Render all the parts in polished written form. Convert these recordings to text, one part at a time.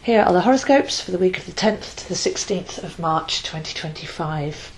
Here are the horoscopes for the week of the 10th to the 16th of March 2025.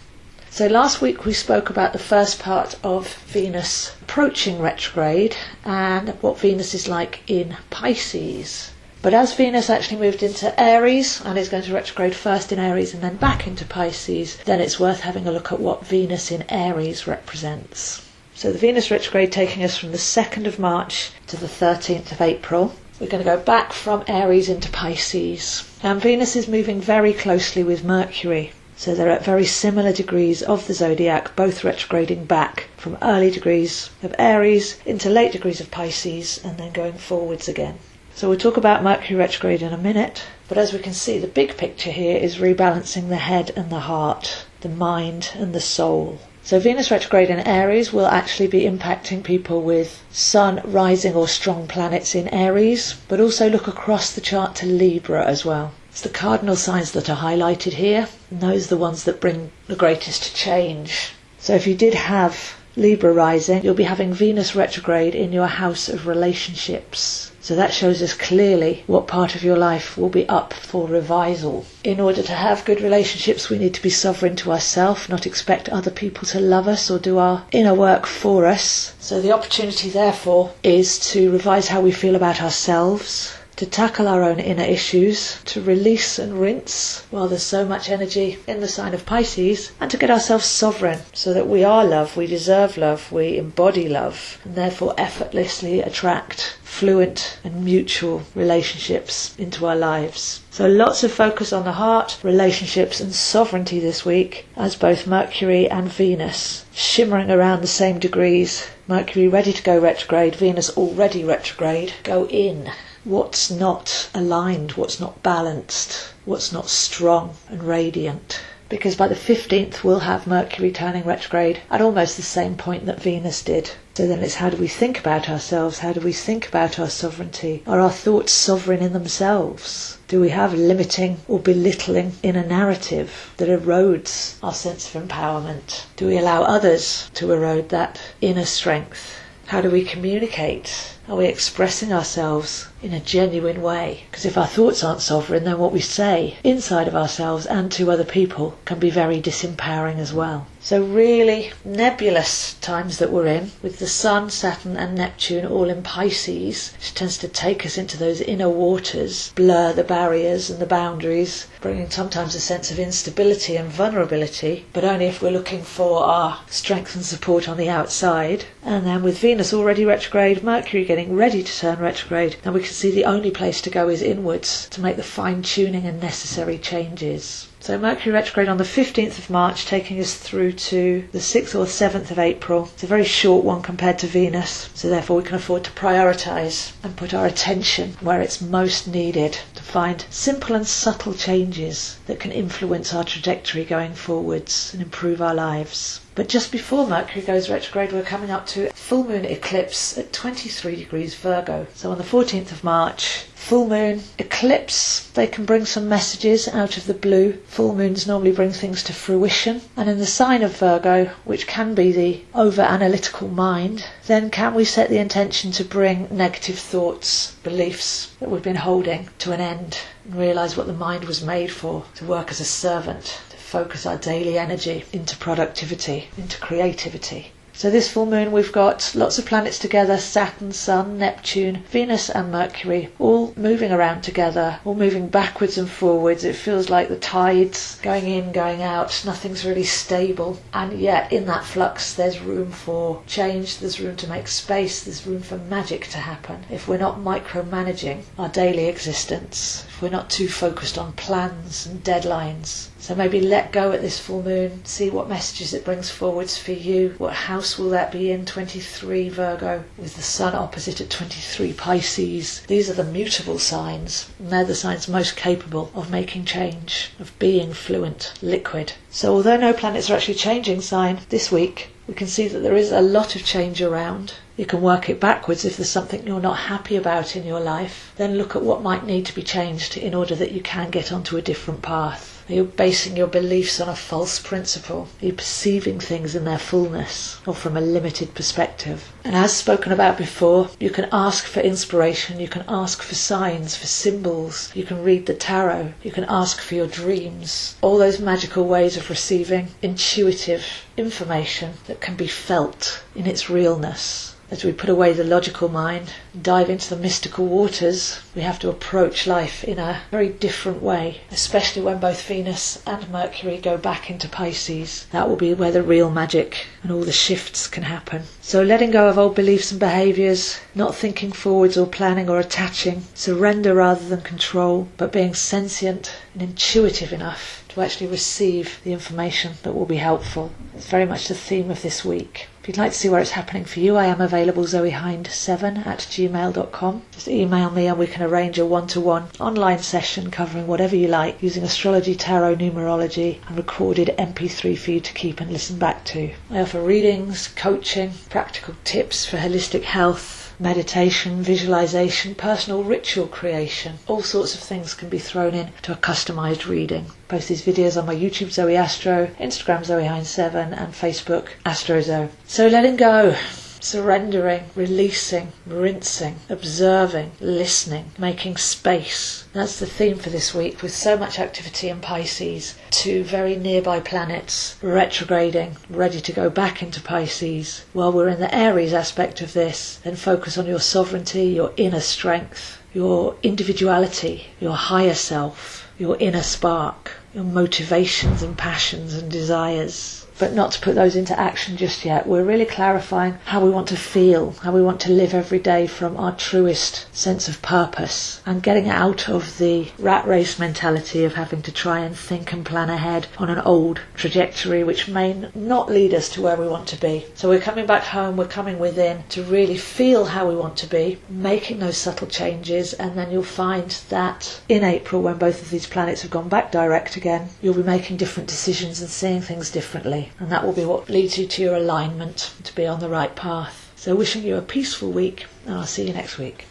So last week we spoke about the first part of Venus approaching retrograde and what Venus is like in Pisces. But as Venus actually moved into Aries and is going to retrograde first in Aries and then back into Pisces, then it's worth having a look at what Venus in Aries represents. So the Venus retrograde taking us from the 2nd of March to the 13th of April. We're going to go back from Aries into Pisces. And Venus is moving very closely with Mercury. So they're at very similar degrees of the zodiac, both retrograding back from early degrees of Aries into late degrees of Pisces and then going forwards again. So we'll talk about Mercury retrograde in a minute, but as we can see, the big picture here is rebalancing the head and the heart, the mind and the soul. So Venus retrograde in Aries will actually be impacting people with Sun, rising or strong planets in Aries, but also look across the chart to Libra as well. It's the cardinal signs that are highlighted here, and those are the ones that bring the greatest change. So if you did have Libra rising, you'll be having Venus retrograde in your house of relationships. So that shows us clearly what part of your life will be up for revisal. In order to have good relationships, we need to be sovereign to ourselves, not expect other people to love us or do our inner work for us. So the opportunity, therefore, is to revise how we feel about ourselves, to tackle our own inner issues, to release and rinse while there's so much energy in the sign of Pisces, and to get ourselves sovereign so that we are love, we deserve love, we embody love, and therefore effortlessly attract fluent and mutual relationships into our lives. So lots of focus on the heart, relationships and sovereignty this week, as both Mercury and Venus shimmering around the same degrees. Mercury ready to go retrograde, Venus already retrograde, go in. What's not aligned, what's not balanced, what's not strong and radiant. Because by the 15th we'll have Mercury turning retrograde at almost the same point that Venus did. So then it's how do we think about ourselves, how do we think about our sovereignty? Are our thoughts sovereign in themselves? Do we have limiting or belittling inner narrative that erodes our sense of empowerment? Do we allow others to erode that inner strength? How do we communicate? Are we expressing ourselves in a genuine way? Because if our thoughts aren't sovereign, then what we say inside of ourselves and to other people can be very disempowering as well. So really nebulous times that we're in, with the Sun, Saturn and Neptune all in Pisces, which tends to take us into those inner waters, blur the barriers and the boundaries, bringing sometimes a sense of instability and vulnerability, but only if we're looking for our strength and support on the outside. And then with Venus already retrograde, Mercury getting ready to turn retrograde, then we can see the only place to go is inwards to make the fine-tuning and necessary changes. So Mercury retrograde on the 15th of March, taking us through to the 6th or 7th of April. It's a very short one compared to Venus, so therefore we can afford to prioritise and put our attention where it's most needed to find simple and subtle changes that can influence our trajectory going forwards and improve our lives. But just before Mercury goes retrograde, we're coming up to a full moon eclipse at 23 degrees Virgo. So on the 14th of March, full moon eclipse, they can bring some messages out of the blue. Full moons normally bring things to fruition. And in the sign of Virgo, which can be the over-analytical mind, then can we set the intention to bring negative thoughts, beliefs that we've been holding to an end and realise what the mind was made for, to work as a servant, focus our daily energy into productivity, into creativity. So this full moon we've got lots of planets together, Saturn, Sun, Neptune, Venus and Mercury, all moving around together, all moving backwards and forwards. It feels like the tides going in, going out, nothing's really stable. And yet in that flux there's room for change, there's room to make space, there's room for magic to happen. If we're not micromanaging our daily existence, if we're not too focused on plans and deadlines. So maybe let go at this full moon, see what messages it brings forwards for you. What house will that be in? 23 Virgo, with the Sun opposite at 23 Pisces. These are the mutable signs, and they're the signs most capable of making change, of being fluent, liquid. So although no planets are actually changing sign this week, we can see that there is a lot of change around. You can work it backwards. If there's something you're not happy about in your life, then look at what might need to be changed in order that you can get onto a different path. Are you basing your beliefs on a false principle? Are you perceiving things in their fullness or from a limited perspective? And as spoken about before, you can ask for inspiration, you can ask for signs, for symbols, you can read the tarot, you can ask for your dreams. All those magical ways of receiving intuitive information that can be felt in its realness. As we put away the logical mind, dive into the mystical waters, we have to approach life in a very different way, especially when both Venus and Mercury go back into Pisces. That will be where the real magic and all the shifts can happen. So letting go of old beliefs and behaviours, not thinking forwards or planning or attaching, surrender rather than control, but being sentient and intuitive enough to actually receive the information that will be helpful. It's very much the theme of this week. If you'd like to see where it's happening for you, I am available zoehind7@gmail.com. Just email me and we can arrange a one-to-one online session covering whatever you like, using astrology, tarot, numerology and recorded MP3 for you to keep and listen back to. I offer readings, coaching, practical tips for holistic health, meditation, visualization, personal ritual creation. All sorts of things can be thrown in to a customised reading. Post these videos on my YouTube Zoe Astro, Instagram zoehind7 and Facebook AstroZo. So letting go, surrendering, releasing, rinsing, observing, listening, making space. That's the theme for this week, with so much activity in Pisces, 2 very nearby planets retrograding, ready to go back into Pisces. While we're in the Aries aspect of this, then focus on your sovereignty, your inner strength, your individuality, your higher self, your inner spark, your motivations and passions and desires. But not to put those into action just yet. We're really clarifying how we want to feel, how we want to live every day from our truest sense of purpose, and getting out of the rat race mentality of having to try and think and plan ahead on an old trajectory which may not lead us to where we want to be. So we're coming back home, we're coming within to really feel how we want to be, making those subtle changes, and then you'll find that in April, when both of these planets have gone back direct again, you'll be making different decisions and seeing things differently. And that will be what leads you to your alignment, to be on the right path. So wishing you a peaceful week, and I'll see you next week.